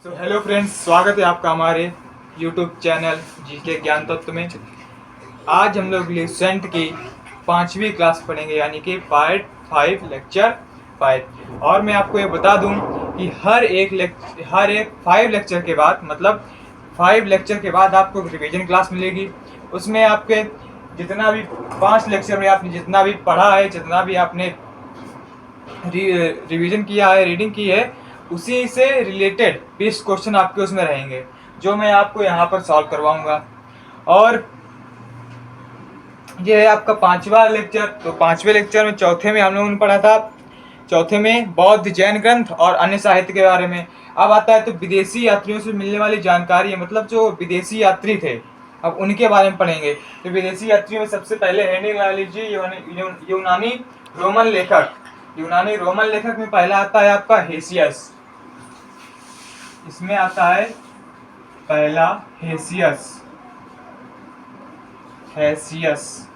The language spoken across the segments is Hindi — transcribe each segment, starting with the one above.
हेलो फ्रेंड्स, स्वागत है आपका हमारे यूट्यूब चैनल जीके ज्ञान तत्व में। आज हम लोग लिसेंट की 5वीं क्लास पढ़ेंगे, यानी कि पार्ट 5 लेक्चर 5। और मैं आपको ये बता दूं कि हर एक 5 लेक्चर के बाद, मतलब 5 लेक्चर के बाद आपको रिवीजन क्लास मिलेगी। उसमें आपके जितना भी 5 लेक्चर में आपने जितना भी पढ़ा है, जितना भी आपने रिवीजन किया है, रीडिंग की है, उसी से रिलेटेड 20 क्वेश्चन आपके उसमें रहेंगे, जो मैं आपको यहाँ पर सॉल्व करवाऊंगा। और ये है आपका 5वां लेक्चर। तो 5वें लेक्चर में चौथे में हम लोगों ने पढ़ा था, चौथे में बौद्ध जैन ग्रंथ और अन्य साहित्य के बारे में। अब आता है तो विदेशी यात्रियों से मिलने वाली जानकारी, मतलब जो विदेशी यात्री थे, अब उनके बारे में पढ़ेंगे। तो विदेशी यात्रियों में सबसे पहले हेनरी लालिजी, यूनानी रोमन लेखक। यूनानी रोमन लेखक में पहला आता है आपका हेसियस। इसमें आता है पहला हेसियस। हेसियस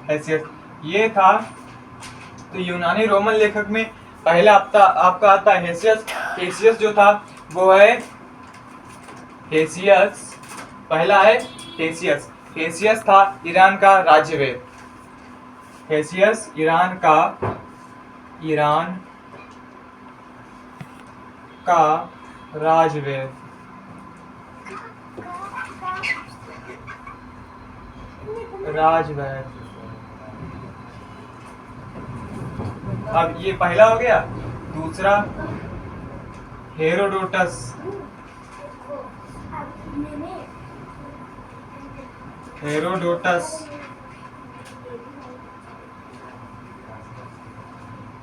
हेसियस ये था। तो यूनानी रोमन लेखक में पहला आपका आता है हेसियस। हेसियस जो था वो है हेसियस, पहला है हेसियस। हेसियस था ईरान का राज्यवेद। हेसियस ईरान का राजवेद। राजवेद। अब ये पहला हो गया। दूसरा हेरोडोटस। हेरोडोटस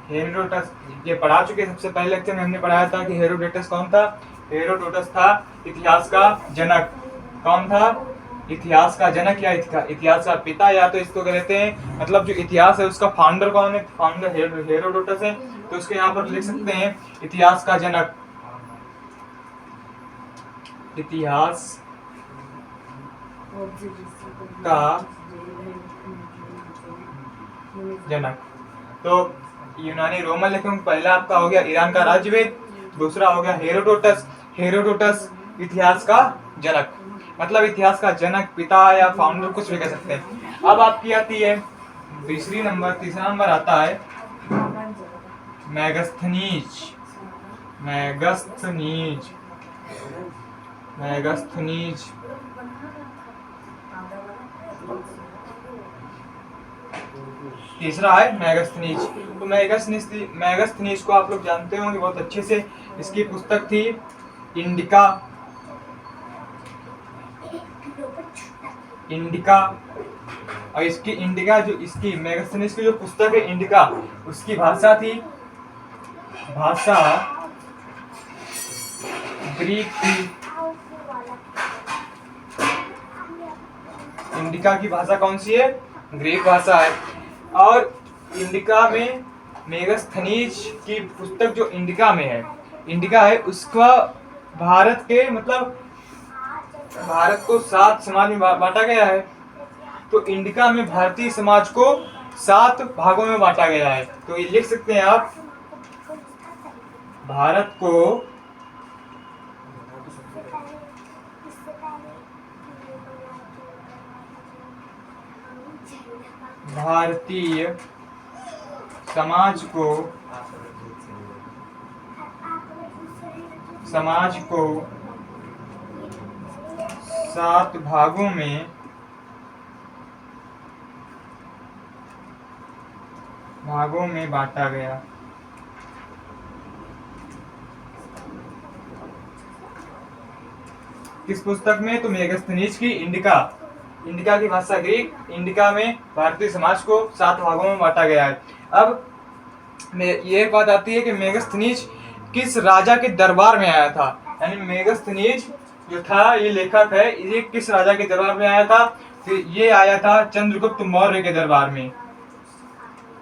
हेरोडोटस ये पढ़ा चुके। सबसे पहले लेक्चर में हमने पढ़ाया था कि हेरोडोटस कौन था। हेरोडोटस था इतिहास का जनक। कौन था? इतिहास का जनक या इतिहास का पिता, या तो इसको कहते हैं, मतलब जो इतिहास है उसका फाउंडर कौन है? फाउंडर हेरोडोटस है। तो उसके यहाँ पर लिख सकते हैं इतिहास का जनक। इतिहास का जनक। तो यूनानी रोमन लेखक में पहला आपका हो गया ईरान का राज्यवेद। दूसरा हो गया हेरोडोटस। हेरोडोटस इतिहास का जनक, मतलब इतिहास का जनक, पिता या फाउंडर, कुछ भी कह सकते हैं। अब आपकी आती है तीसरा नंबर आता है मैगस्थनीज। मैगस्थनीज तीसरा है मैगस्थनीज। तो मैगस्थनीज को आप लोग जानते होंगे बहुत अच्छे से। इसकी पुस्तक थी इंडिका। और इसकी मैगस्थनीज की जो पुस्तक है इंडिका, उसकी भाषा थी ग्रीक थी। इंडिका की भाषा कौन सी है? ग्रीक भाषा है। और इंडिका में मेगस्थनीज की पुस्तक जो इंडिका है उसका भारत को 7 समाज में बांटा गया है। तो इंडिका में भारतीय समाज को 7 भागों में बांटा गया है। तो ये लिख सकते हैं आप, भारत को भारतीय समाज को 7 भागों में बांटा गया। किस पुस्तक में? तो मेगस्थनीज की इंडिका की भाषा ग्रीक। इंडिका में भारतीय समाज को 7 भागों में बांटा गया है। अब ये बात आती है कि मेगस्थनीज किस राजा के दरबार में आया था। यानी मेगस्थनीज जो था, ये लेखक है, ये किस राजा के दरबार में आया था? तो ये आया था चंद्रगुप्त मौर्य के दरबार में।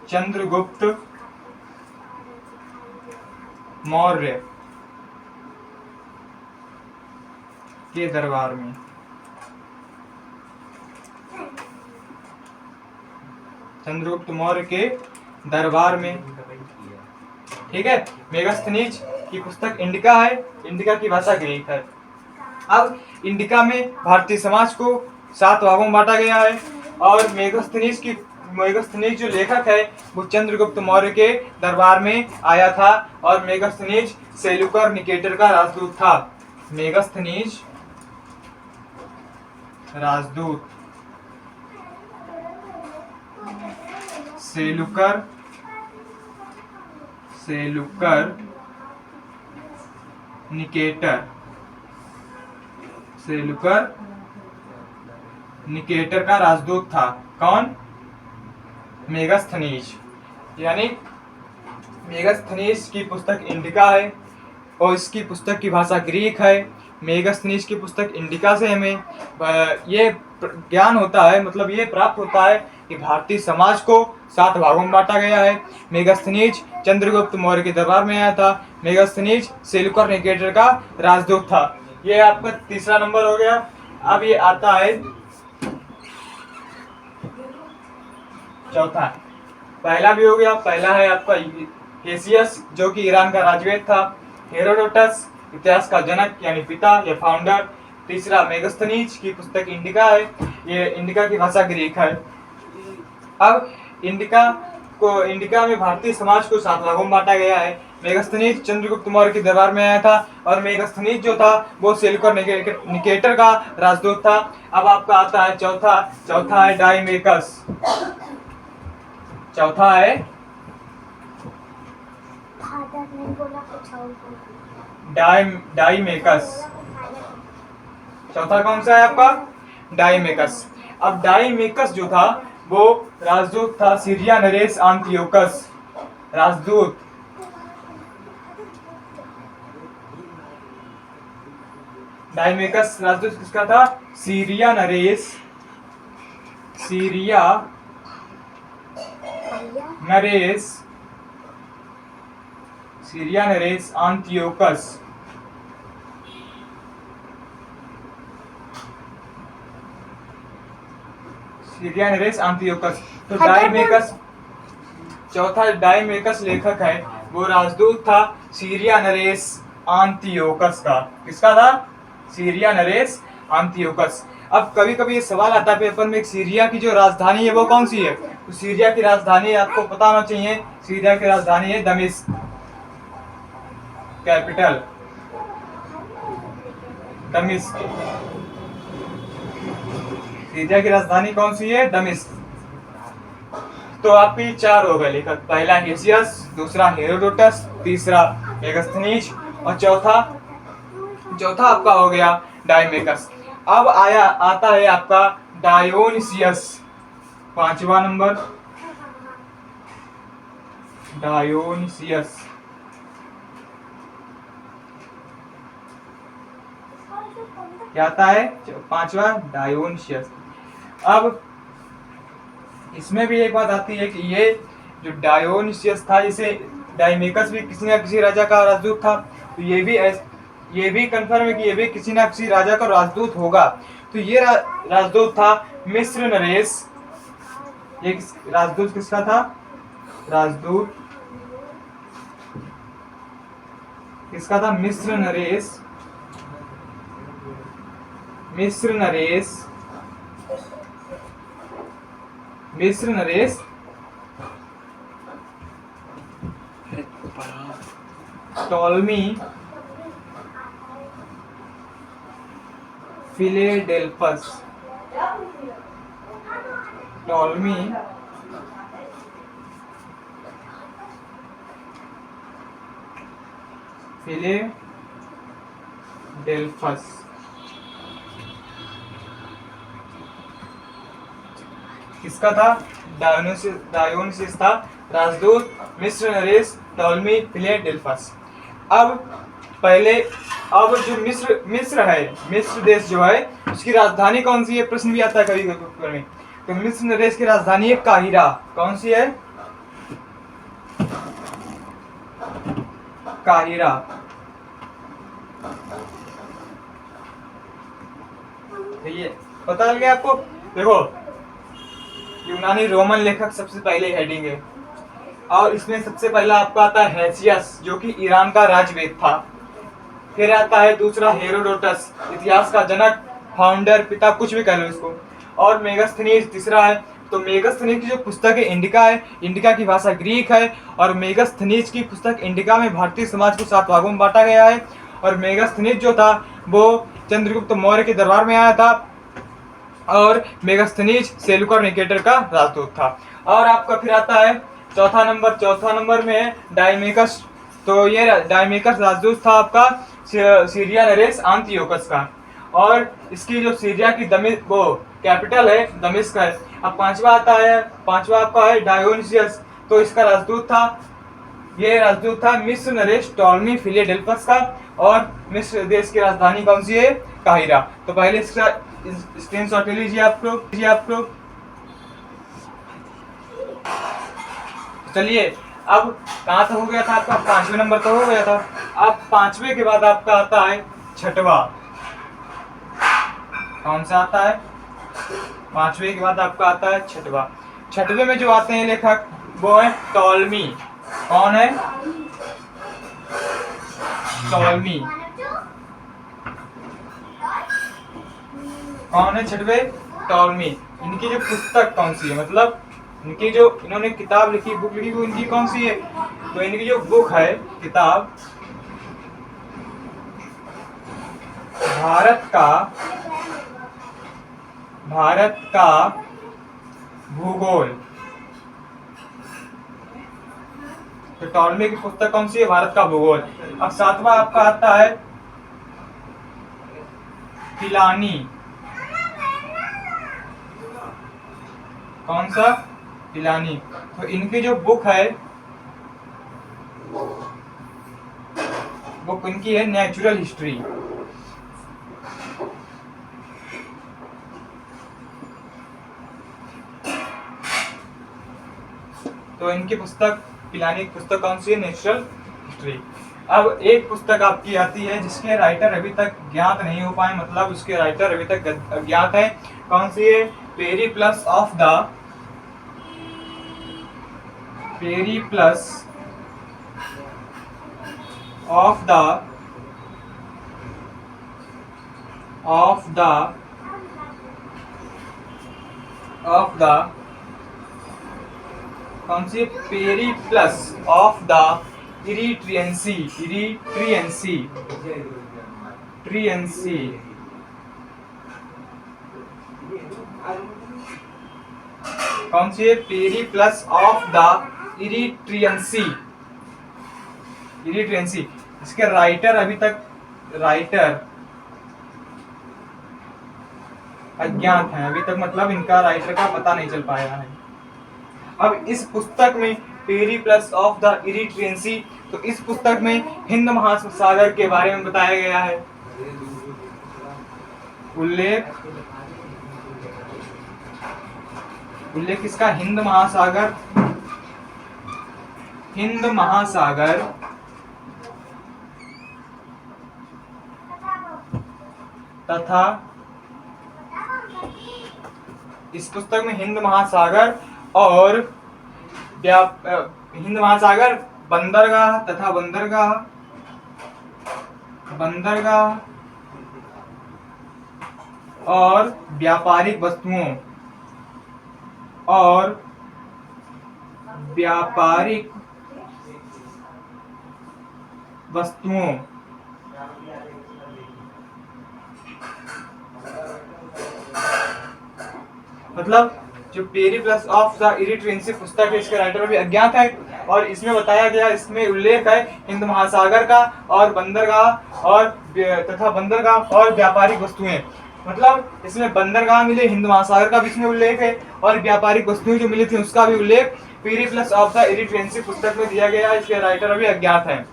चंद्रगुप्त मौर्य के दरबार में। चंद्रगुप्त मौर्य के दरबार में ठीक है। मेगास्थनीज की पुस्तक इंडिका है, इंडिका की भाषा ग्रीक है। अब इंडिका में भारतीय समाज को 7 भागों में बांटा गया है और मेगास्थनीज जो लेखक है वो चंद्रगुप्त मौर्य के दरबार में आया था और मेगास्थनीज सेलुकर निकेटर का राजदूत था। मेगास्थनीज राजदूत, सेलुकर निकेटर का राजदूत था। कौन? मेगास्थनीज। यानी मेगास्थनीज की पुस्तक इंडिका है और इसकी पुस्तक की भाषा ग्रीक है। मेगास्थनीज की पुस्तक इंडिका से हमें ये ज्ञान होता है, मतलब ये प्राप्त होता है कि भारतीय समाज को 7 भागों में बांटा गया है। मेगास्थनीज चंद्रगुप्त मौर्य के दरबार में आया था। मेगास्थनीज सेलुकर निकेटर का राजदूत था। ये आपका तीसरा नंबर हो गया। अब ये आता है चौथा। पहला भी हो गया। पहला है आपका हेसियस जो कि ईरान का राजवेद था। हेरोडोटस इतिहास का जनक यानी पिता या फाउंडर। तीसरा मेगास्थनीज की पुस्तक इंडिका है, ये इंडिका की भाषा ग्रीक है। अब इंडिका में भारतीय समाज को 7 भागों में बांटा गया है। मेगास्थनीज चंद्रगुप्त मौर्य के दरबार में आया था और मेगास्थनीज जो था वो सेलुकर निकेटर का राजदूत था। अब आपका आता है चौथा है डाइमेकस। चौथा है डाइमेकस। चौथा कौन सा है आपका? डाइमेकस। अब डाइमेकस जो था वो राजदूत था सीरिया नरेस आंतियोकस। राजदूत डाइमेकस राजदूत किसका था? सीरिया नरेस आंतियोकस। सीरिया नरेस आंतियोकस। तो डाइमेकस चौथा डाइमेकस लेखक है वो राजदूत था सीरिया नरेस आंतियोकस का। किसका था? सीरिया नरेस आंतियोकस। अब कभी कभी ये सवाल आता है पेपर में, सीरिया की जो राजधानी है वो कौन सी है? तो सीरिया की राजधानी आपको पता होना चाहिए। सीरिया की राजधानी है दमिश्क। कैपिटल दमिश्क। सीरिया की राजधानी कौन सी है? दमिश्क। तो आपकी 4 हो गए लेखक। पहला हेसियस, दूसरा हेरोडोटस, तीसरा मेगास्थनीज और चौथा आपका हो गया डाइमेकस। अब आता है आपका डायोनिसियस। 5वां नंबर डायोनिसियस। क्या आता है? 5वां डायोनिसियस। अब इसमें भी एक बात आती है कि ये जो डायोनिसियस था, इसे डाइमेकस भी किसी न किसी राजा का राजदूत था। तो ये भी कंफर्म है कि ये भी किसी न किसी राजा का राजदूत होगा। तो ये राजदूत था मिस्र नरेस। ये राजदूत किसका था? राजदूत किसका था? मिस्र नरेस टॉलमी फिलेडेल्फस। किसका था? डायोनिसियस था राजदूत मिस्र नरेस टॉलमी फिलेडेल्फस। अब जो मिस्र है, मिस्र देश जो है उसकी राजधानी कौन सी है? प्रश्न भी आता है कभी कभी में। तो मिस्र देश की राजधानी है काहिरा। कौन सी है? काहिरा। ये पता लग गया आपको? देखो यूनानी रोमन लेखक सबसे पहले हेडिंग है। और इसमें सबसे पहला आपका आता है हेसियस, जो कि ईरान का राजवेद था। फिर आता है दूसरा हेरोडोटस, इतिहास का जनक, फाउंडर, पिता, कुछ भी कह लो इसको। और मेगास्थनीज तीसरा है। तो मेगास्थनीज की जो पुस्तक है इंडिका है, इंडिका की भाषा ग्रीक है। और मेगास्थनीज की पुस्तक इंडिका में भारतीय समाज को 7 भागों में बांटा गया है। और मेगास्थनीज जो था वो चंद्रगुप्त मौर्य के दरबार में आया था। और मेगास्थनीज सेलुकर निकेटर का राजदूत था। और आपका फिर आता है चौथा नंबर में है डायमेकस। तो ये डायमेकस राजदूत था आपका सीरिया नरेस आंतियोकस का। और इसकी जो सीरिया की वो कैपिटल है दमिश्क है। अब पांचवा आपका है डायोनिसियस। तो इसका राजदूत था मिस्र नरेश टॉलमी फिलाडेल्फस का। और मिस्र देश की राजधानी कौन सी है? काहिरा। तो पहले इसका स्क्रीनशॉट ले लीजिए आप लोग। चलिए अब कहाँ तक हो गया था आपका? 5वें नंबर तो हो गया था। अब 5वें के बाद आपका आता है छठवा। कौन सा आता है? 5वें के बाद आपका आता है छठवा। छठवें में जो आते हैं लेखक वो है टॉलमी। कौन है? टॉलमी। कौन है छठवें? टॉलमी। इनकी जो पुस्तक कौन सी है, मतलब इनकी जो इन्होंने किताब लिखी, बुक लिखी, वो इनकी कौन सी है? तो इनकी जो बुक है, किताब, भारत का भूगोल। तो टॉलमी की पुस्तक कौन सी है? भारत का भूगोल। अब 7वां आपका आता है पिलानी। कौन सा? पिलानी। तो इनकी जो बुक है, बुक इनकी है नेचुरल हिस्ट्री। तो इनकी पुस्तक, पिलानी की पुस्तक कौन सी है? Natural history. अब एक पुस्तक आपकी आती है जिसके राइटर अभी तक ज्ञात नहीं हो पाए, मतलब उसके राइटर अभी तक अज्ञात है। कौन सी है? पेरिप्लस ऑफ द कौन सी? Periplus of the Erythraean Sea. कौन सी है? Periplus of the Erythraean Sea. इसके राइटर अभी तक अज्ञात हैं अभी तक, मतलब इनका राइटर का पता नहीं चल पाया है। अब इस पुस्तक में पेरिप्लस ऑफ द इरिट्रियंसी, तो इस पुस्तक में हिंद महासागर के बारे में बताया गया है। उल्लेख किसका? हिंद महासागर तथा इस पुस्तक में हिंद महासागर और हिंद महासागर, बंदरगाह तथा बंदरगाह और व्यापारिक वस्तुओं मतलब जो पेरिप्लस ऑफ द इरिट्रियंसी पुस्तक है, इसके राइटर भी अज्ञात है। और इसमें बताया गया, इसमें उल्लेख है हिंद महासागर का और बंदरगाह और व्यापारिक वस्तुएं। मतलब इसमें बंदरगाह मिले, हिंद महासागर का भी इसमें उल्लेख है और व्यापारिक वस्तुएं जो मिली थी उसका भी उल्लेख पेरिप्लस ऑफ द इरिट्रियंसी पुस्तक में दिया गया है। इसके राइटर अभी अज्ञात है।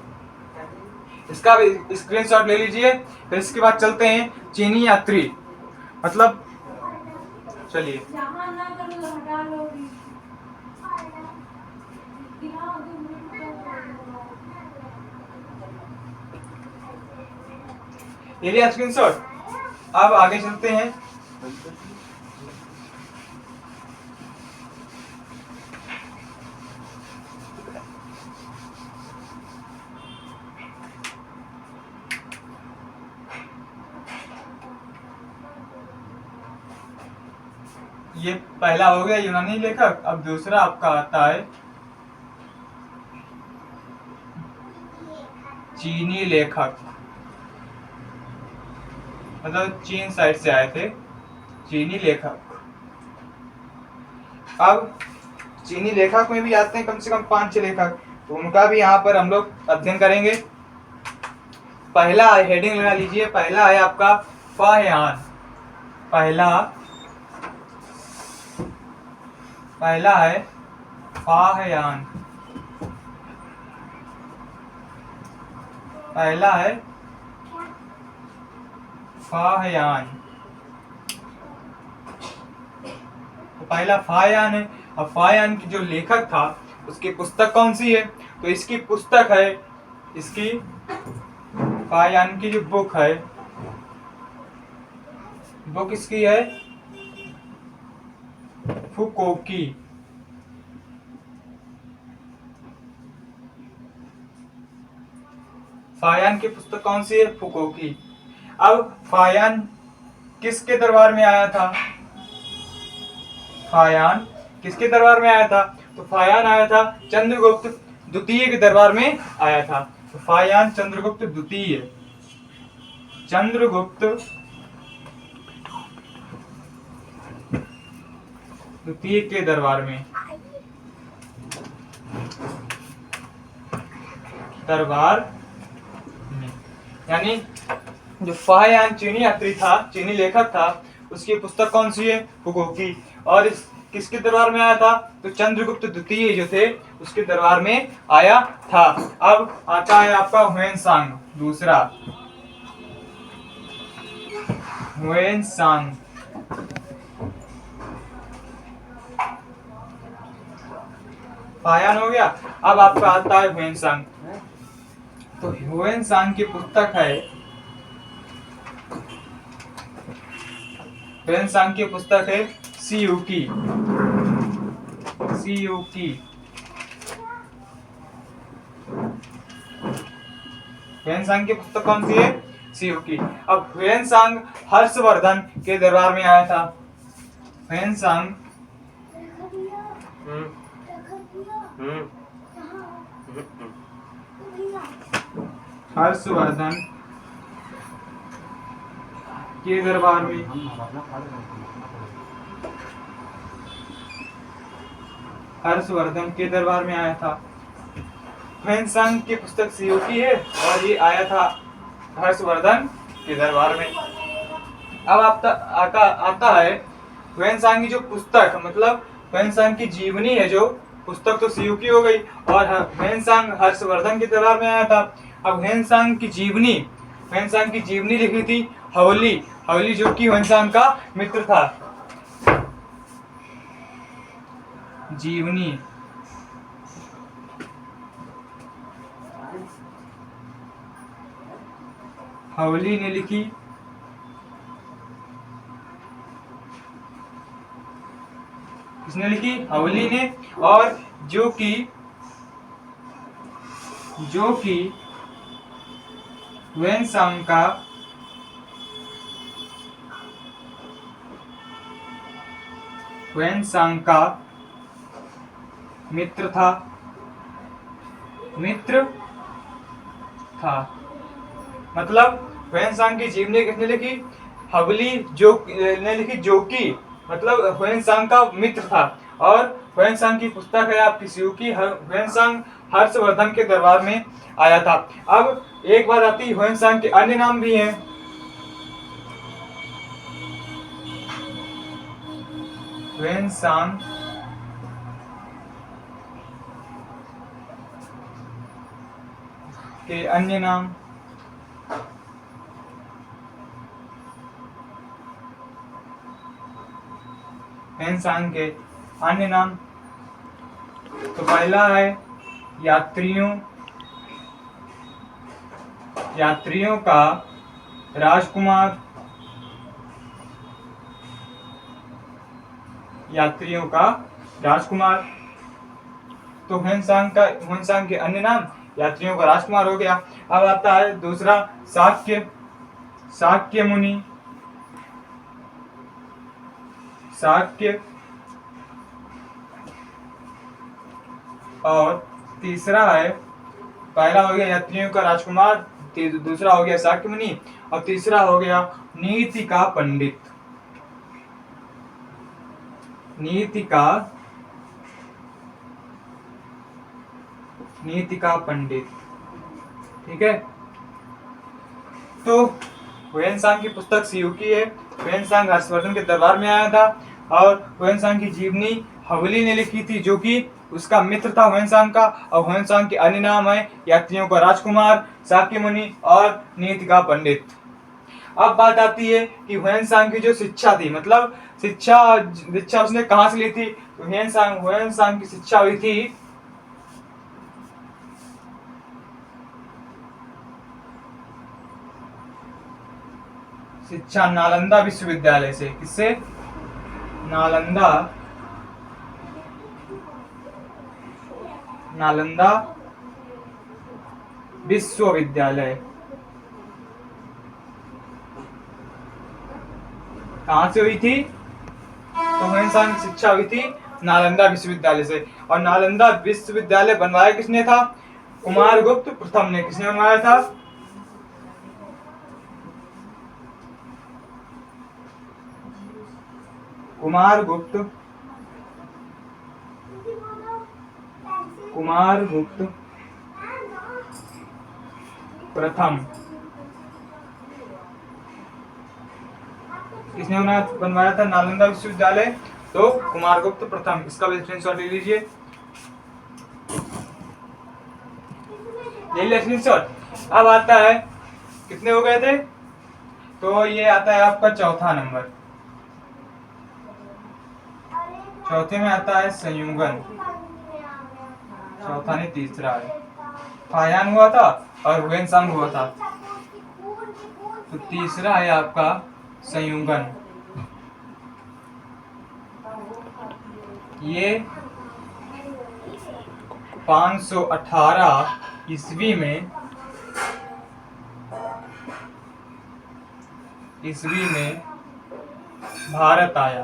इसका भी स्क्रीनशॉट ले लीजिए। फिर इसके बाद चलते हैं चीनी यात्री, मतलब चलिए ये लिया स्क्रीनशॉट। अब आगे चलते हैं। ये पहला हो गया यूनानी लेखक। अब दूसरा आपका आता है चीनी लेखक, मतलब चीन साइड से आए थे चीनी लेखक। अब चीनी लेखक में भी आते हैं कम से कम 5-6 लेखक, तो उनका भी यहाँ पर हम लोग अध्ययन करेंगे। पहला हेडिंग लगा लीजिए, पहला है आपका फाह्यान। पहला है फाह्यान। पहला है फाह्यान। तो पहला फाह्यान है। अब फाह्यान की जो लेखक था उसकी पुस्तक कौन सी है? तो इसकी पुस्तक है, इसकी फाह्यान की जो बुक है, बुक इसकी है फुकोकी। फाह्यान की पुस्तक कौन सी है? फुकोकी। अब फाह्यान किसके दरबार में आया था? फाह्यान किसके दरबार में आया था? तो फाह्यान आया था चंद्रगुप्त द्वितीय के दरबार में आया था। तो फाह्यान चंद्रगुप्त द्वितीय, चंद्रगुप्त द्वितीय के दरबार में यानी जो फाह्यान चीनी यात्री था, चीनी लेखक था, उसकी पुस्तक कौन सी है? फुकोकी। और इस किसके दरबार में आया था? तो चंद्रगुप्त द्वितीय जो थे उसके दरबार में आया था। अब आता है आपका ह्वेनसांग, दूसरा ह्वेनसांग। फाह्यान हो गया। अब आपका आता है ह्वेनसांग। तो ह्वेनसांग की पुस्तक है, ह्वेनसांग की पुस्तक है सीयूकी। ह्वेनसांग की पुस्तक कौन सी है? सीयूकी। अब ह्वेनसांग हर्षवर्धन के दरबार में आया था। ह्वेनसांग हर्षवर्धन के दरबार में आया था। ह्वेनसांग की पुस्तक सीयूकी है और ये आया था हर्षवर्धन के दरबार में। अब आता है ह्वेनसांग की जो पुस्तक, मतलब ह्वेनसांग की जीवनी है जो पुस्तक, तो सीयूकी हो गई, और ह्वेनसांग हर्षवर्धन के दरबार में आया था। अब ह्वेनसांग की जीवनी लिखी थी हवली, जो कि ह्वेनसांग का मित्र था। जीवनी हवली ने लिखी। किसने लिखी? हवली ने। और जो कि ह्वेनसांग का मित्र था। मतलब ह्वेनसांग की जीवनी किसने लिखी? हवली ने लिखी, जो कि मतलब ह्वेनसांग का मित्र था। और ह्वेनसांग की पुस्तक है आपकी सीयूकी। ह्वेनसांग हर्षवर्धन के दरबार में आया था। अब एक बात आती है, ह्वेनसांग के अन्य नाम भी हैं। ह्वेनसांग के अन्य नाम, ह्वेनसांग के अन्य नाम, तो पहला है यात्रियों का राजकुमार। तो ह्वेनसांग के अन्य नाम यात्रियों का राजकुमार हो गया। अब आता है दूसरा शाक्य मुनि। शाक्य और तीसरा है, पहला हो गया यात्रियों का राजकुमार, दूसरा हो गया शाक्य मुनि और तीसरा हो गया नीति का पंडित। नीति का पंडित। ठीक है, तो हुएनसांग की पुस्तक सीयू की है। हुएनसांग हर्षवर्धन के दरबार में आया था और हुएनसांग की जीवनी हवली ने लिखी थी, जो कि उसका मित्र था हुएनसांग का। और हुएनसांग के अन्य नाम है यात्रियों का राजकुमार, शाक्य मुनि और नीति का पंडित। अब बात आती है कि हुएनसांग की जो शिक्षा थी, मतलब शिक्षा उसने कहां से ली थी। तो हुएनसांग की शिक्षा हुई थी शिक्षा नालंदा विश्वविद्यालय से। किससे? नालंदा विश्वविद्यालय। कहां से हुई थी? तो हुएनसांग की शिक्षा हुई थी नालंदा विश्वविद्यालय से। और नालंदा विश्वविद्यालय बनवाया किसने था? कुमारगुप्त प्रथम ने। किसने बनवाया था? कुमारगुप्त प्रथम। किसने बनवाया था नालंदा विश्वविद्यालय? तो कुमारगुप्त प्रथम। इसका भी स्क्रीनशॉट ले लीजिए, ले लिया स्क्रीनशॉट। अब आता है, कितने हो गए थे? तो ये आता है आपका चौथा नंबर। चौथे में आता है संयुगन, चौथा नहीं तीसरा है। फायान हुआ था और हुएनसांग हुआ था, तो तीसरा है आपका संयुगन। ये 518 ईस्वी में भारत आया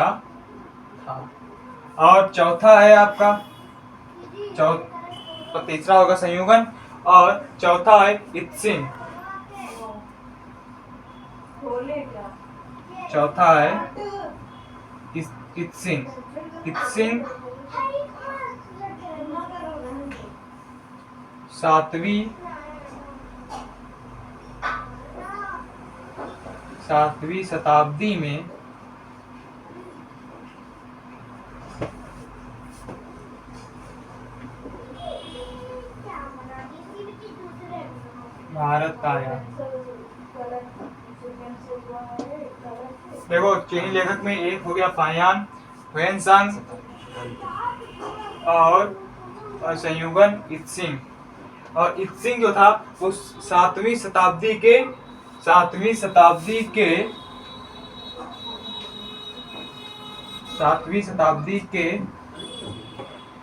था। और चौथा है आपका तो तीसरा होगा संयुगन और चौथा है इत्सिंग। चौथा है इत्सिंग। सातवीं शताब्दी में भारत आया। देखो चीनी लेखक में एक हो गया फायान, हुएनसांग और संयुगन इत्सिंग। और इत्सिंग जो था वो सातवीं शताब्दी के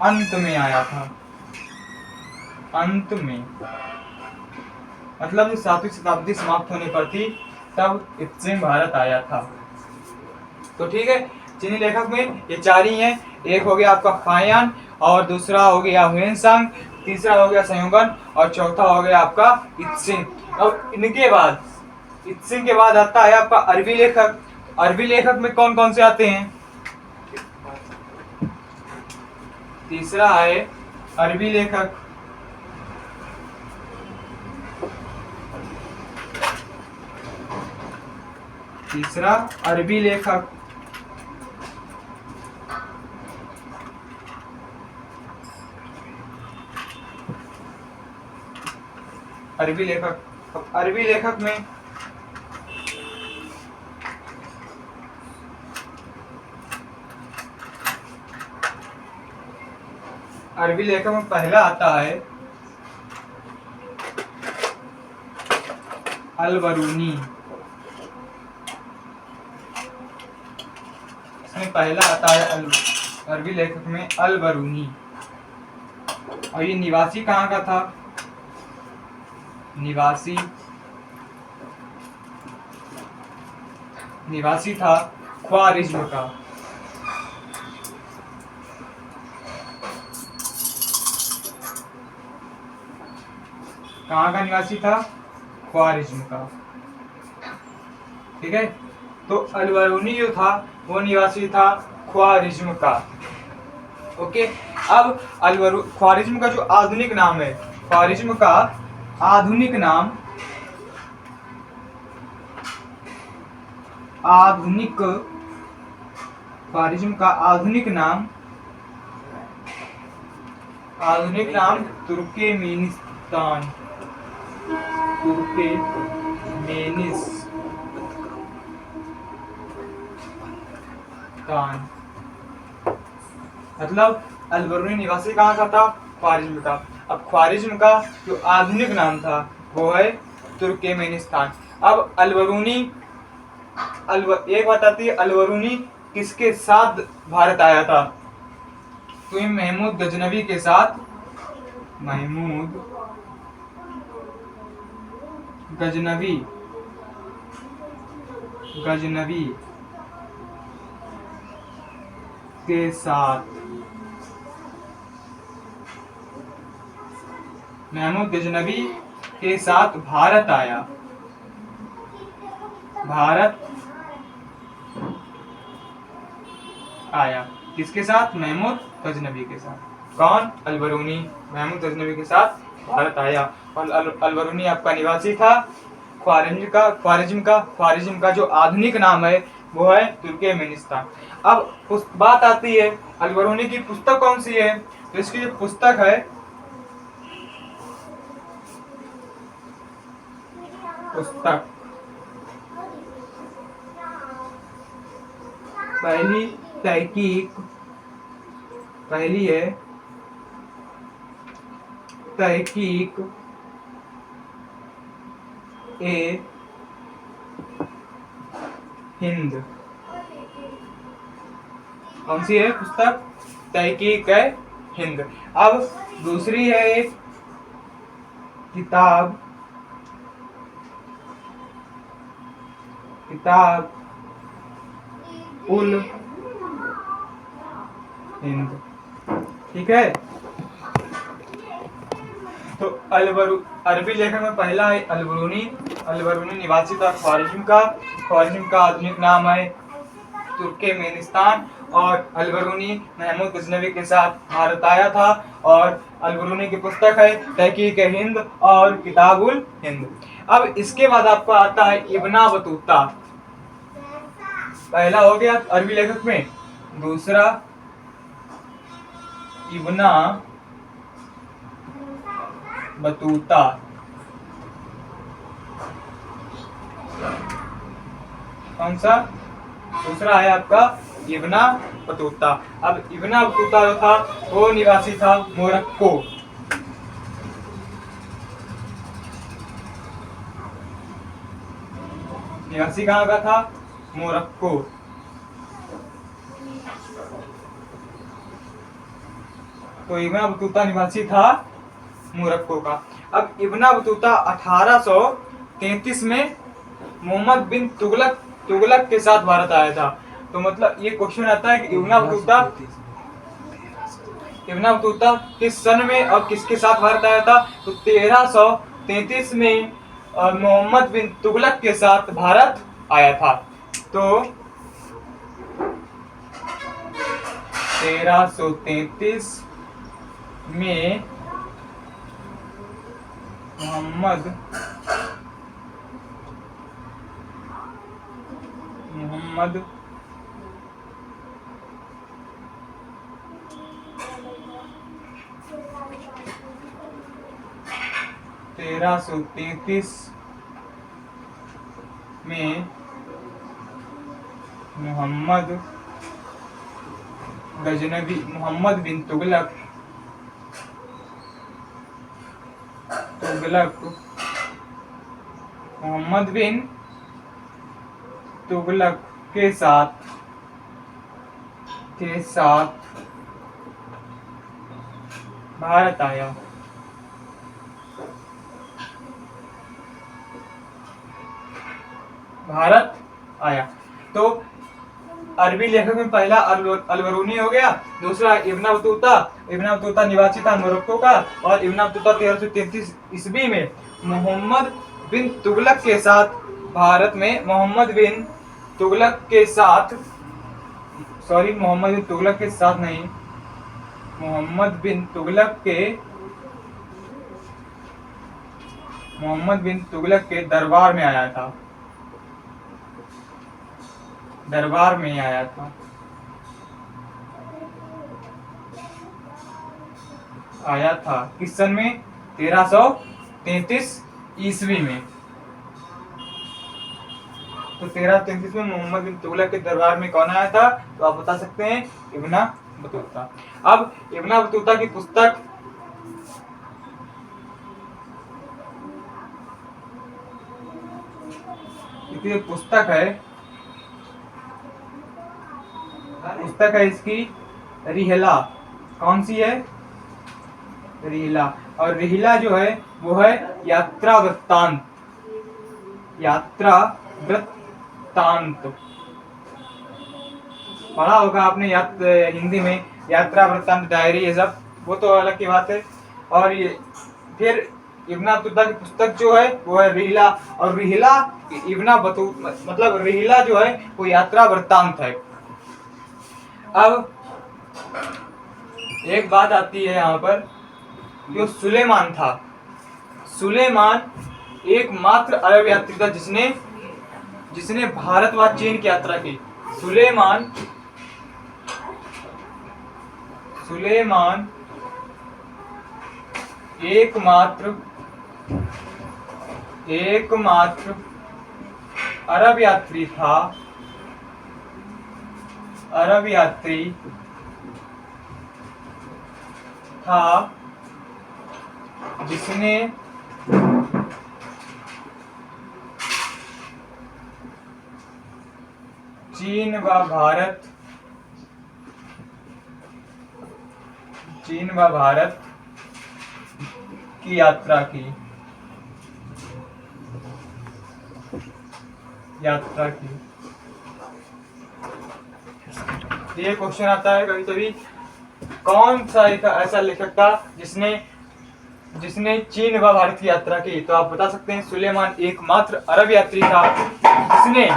अंत में आया था। अंत में मतलब 7वीं शताब्दी समाप्त होने पर थी, तब इत्सिंग भारत आया था। तो ठीक है, चीनी लेखक में ये चार ही हैं। एक हो गया आपका फायान और दूसरा हो गया हुएनसांग, तीसरा हो गया संयुगन और चौथा हो गया आपका इत्सिंग। अब इनके बाद, इत्सिंग के बाद आता है आपका अरबी लेखक। अरबी लेखक में कौन कौन से आते हैं? तीसरा है अरबी लेखक, तीसरा अरबी लेखक। अरबी लेखक, अरबी लेखक में पहला आता है अल-बरूनी। इसमें पहला आता है अरबी लेखक में अल-बरूनी। और ये निवासी कहाँ का था? निवासी निवासी था ख्वारिज्म का। कहाँ का निवासी था? ख्वारिज्म का। ठीक है, तो अलबरूनी जो था वो निवासी था ख्वारिज्म का। ओके, अब ख्वारिज्म का जो आधुनिक नाम है, ख्वारिज्म का आधुनिक नाम, ख्वारिज्म का आधुनिक नाम तुर्कमेनिस्तान, मतलब अलबरूनी निवासी कहाँ का था? ख्वारिज्म का। अब ख्वारिज्म का जो आधुनिक नाम था वो है तुर्कमेनिस्तान। अब अलबरूनी एक बात आती है, अलबरूनी किसके साथ भारत आया था? तो महमूद गजनवी के साथ, महमूद गजनवी के साथ, महमूद गजनवी के साथ भारत आया। किसके साथ? महमूद गजनवी के साथ। कौन? अलबरूनी महमूद गजनवी के साथ भारत आया। और अलबरूनी आपका निवासी था ख्वारिज्म का जो आधुनिक नाम है वो है तुर्कमेनिस्तान। अब बात आती है अलबरूनी की पुस्तक कौन सी है? तो इसकी जो पुस्तक है, पहली है तहकीक ए हिंद। कौन सी है पुस्तक? तहकीक ए हिंद। अब दूसरी है एक किताब उल हिंद। ठीक है, तो अरबी लेखक में पहला है अलबरूनी निवासी था ख्वारिज्म का आधुनिक नाम है तुर्कमेनिस्तान। और अलबरूनी महमूद गजनवी के साथ भारत आया था। और अलबरूनी की पुस्तक है तहकीक हिंद और किताबुल हिंद। अब इसके बाद आपको आता है इब्न बतूता। पहला हो गया अरबी लेखक में, दूसरा इब्न बतूता। कौन सा? दूसरा है आपका इब्न बतूता। अब इब्न बतूता जो था वो निवासी था मोरक्को। निवासी कहाँ का था? मोरक्को। तो इब्न बतूता निवासी था मोरक्को का। अब इब्न बतूता 1833 में मोहम्मद बिन तुगलक के साथ भारत आया था। तो मतलब ये क्वेश्चन आता है कि इब्न बतूता किस सन में और किसके साथ भारत आया था? तो 1333 में मोहम्मद बिन तुगलक के साथ भारत आया था। तो 1333 में मोहम्मद 1333 में मोहम्मद बिन तुगलक के साथ भारत आया। तो अरबी लेखक में पहला अल-बरूनी हो गया, दूसरा इब्न बतूता निवासी था मोरक्को का, और इब्न बतूता 1333 ईस्वी में मोहम्मद बिन तुगलक के साथ भारत में मोहम्मद बिन तुगलक के साथ नहीं, मोहम्मद बिन तुगलक के दरबार में आया था। किस सन में? 1333 ईस्वी में। तो 1333 में मोहम्मद बिन तुगलक के दरबार में कौन आया था? तो आप बता सकते हैं, इब्न बतूता। अब इब्न बतूता की पुस्तक पुस्तक है इसकी रिहला। कौन सी है? रिहला। और रिहला जो है वो है यात्रा वृत्तांत। पढ़ा होगा आपने हिंदी में यात्रा वृत्तांत, डायरी, ये सब, वो तो अलग की बात है। और ये फिर इब्न बतूता की पुस्तक जो है वो है रिहला। और रिहला इब्न बतूता मतलब रिहला जो है वो यात्रा वृत्तांत है। अब एक बात आती है यहाँ पर, जो सुलेमान एकमात्र अरब यात्री था जिसने भारत व चीन की यात्रा की। सुलेमान एकमात्र अरब यात्री था जिसने चीन व भारत की यात्रा की। ये क्वेश्चन आता है कभी कभी, कौन सा एक ऐसा लेखक था जिसने चीन व भारत की यात्रा की? तो आप बता सकते हैं, सुलेमान एकमात्र अरब यात्री था जिसने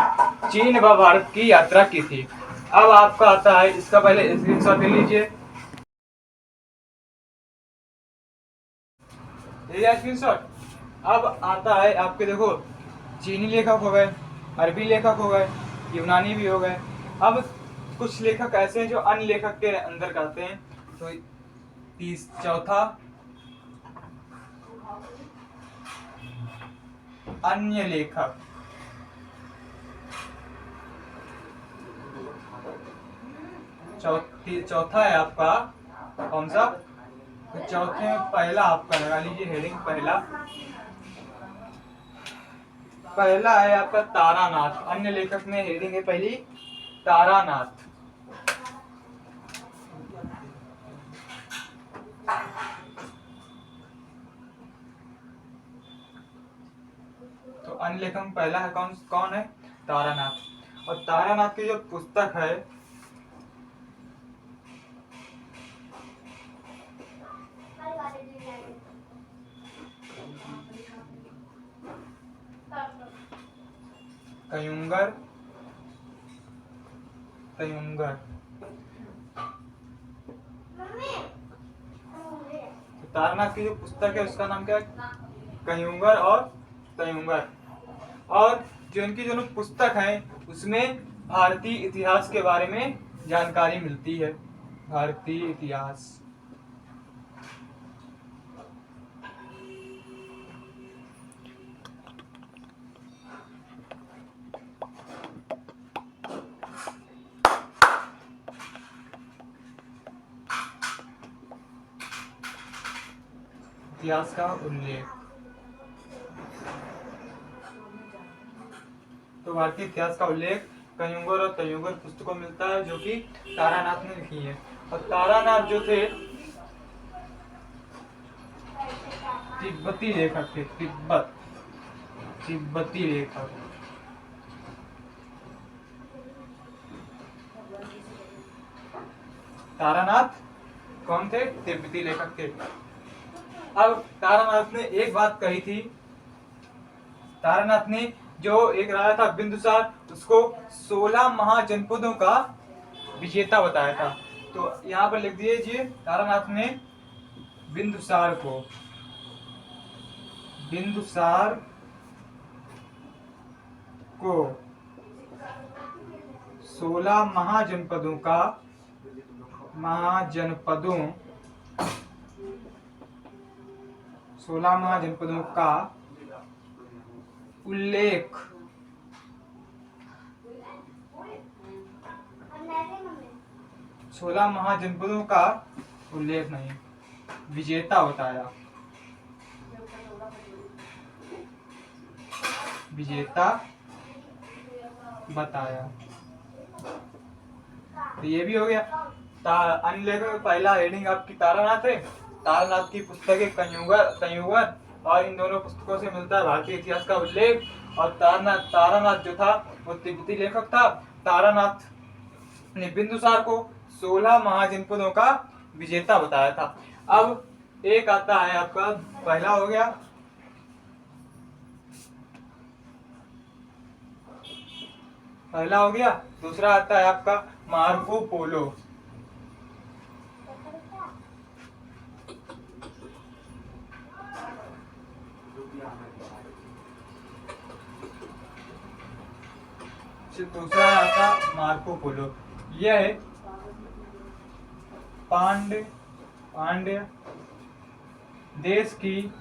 चीन व भारत की यात्रा की थी। अब आपका आता है, इसका पहले स्क्रीनशॉट ले लीजिए। स्क्रीनशॉट। अब आता है आपके, देखो, चीनी लेखक हो गए, अरबी लेखक हो गए, यूनानी भी हो गए। अब कुछ लेखक ऐसे हैं जो अन्य लेखक के अंदर करते हैं। तो चौथा अन्य लेखक। चौथा है आपका कौन सा? तो चौथे में पहला आपका लगा लीजिए हेडिंग। पहला है आपका तारानाथ। अन्य लेखक में हेडिंग है पहली तारानाथ। तो अन्य लेखक में पहला है कौन है? तारानाथ। और तारानाथ की जो पुस्तक है कयुंगर। तारानाथ की जो पुस्तक है उसका नाम क्या है? कयुंगर और तयुंगर। और जो इनकी जो पुस्तक है उसमें भारतीय इतिहास के बारे में जानकारी मिलती है। भारतीय इतिहास का उल्लेख। तो भारतीय इतिहास का उल्लेख कयुंगर और तयुंगर पुस्तकों में मिलता है, जो कि तारानाथ ने लिखी है। और तारानाथ जो थे तिब्बती लेखक थे। तिब्बती लेखक। तारानाथ कौन थे? तिब्बती लेखक थे। अब तारानाथ ने एक बात कही थी, तारानाथ ने जो एक राजा था बिंदुसार, उसको 16 महाजनपदों का विजेता बताया था। तो यहाँ पर लिख दीजिए, तारानाथ ने बिंदुसार को 16 महाजनपदों का उल्लेख 16 महाजनपदों का उल्लेख नहीं, विजेता बताया। तो ये भी हो गया। अन्य लेखक में पहला हेडिंग आपकी तारानाथ है। तारानाथ की पुस्तक है संयुगर, और इन दोनों पुस्तकों से मिलता है भारतीय इतिहास का उल्लेख। और तारानाथ जो था वो तिब्बती लेखक था। तारानाथ ने बिंदुसार को 16 महाजनपदों का विजेता बताया था। अब एक आता है आपका, पहला हो गया, दूसरा आता है आपका मार्को पोलो। दूसरा आता मार्को पोलो। यह है पांड्य देश की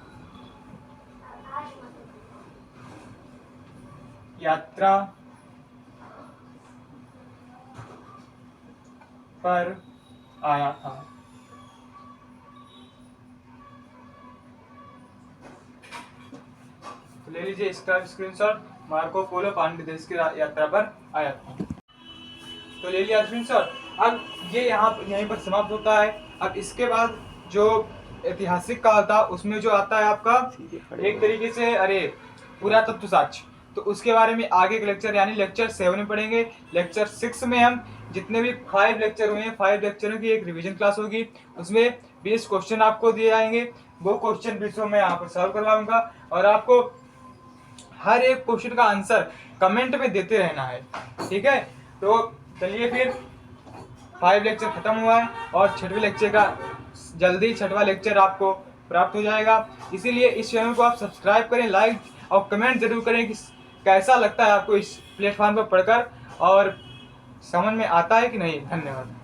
यात्रा पर आया था। तो ले लीजिए इसका स्क्रीनशॉट, मार्को पोलो पांड्य देश की यात्रा पर आया था। तो ले लिया स्क्रीनशॉट। अब ये यहीं पर समाप्त होता है। अब इसके बाद जो ऐतिहासिक काल था उसमें जो आता है आपका एक तरीके से पुरातत्व साक्ष्य, तो उसके बारे में आगे के लेक्चर यानी लेक्चर 7 में पढ़ेंगे। लेक्चर 6 में हम जितने भी 5 लेक्चर हुए हैं, 5 लेक्चरों की एक रिवीजन क्लास होगी। उसमें 20 क्वेश्चन आपको दिए जाएंगे, वो क्वेश्चन 20 मैं यहाँ पर सॉल्व करवाऊंगा, और आपको हर एक क्वेश्चन का आंसर कमेंट में देते रहना है, ठीक है। तो चलिए फिर 5 लेक्चर खत्म हुआ है, और जल्दी छठवां लेक्चर आपको प्राप्त हो जाएगा। इसीलिए इस चैनल को आप सब्सक्राइब करें, लाइक और कमेंट जरूर करें कि कैसा लगता है आपको इस प्लेटफॉर्म पर पढ़कर, और समझ में आता है कि नहीं। धन्यवाद।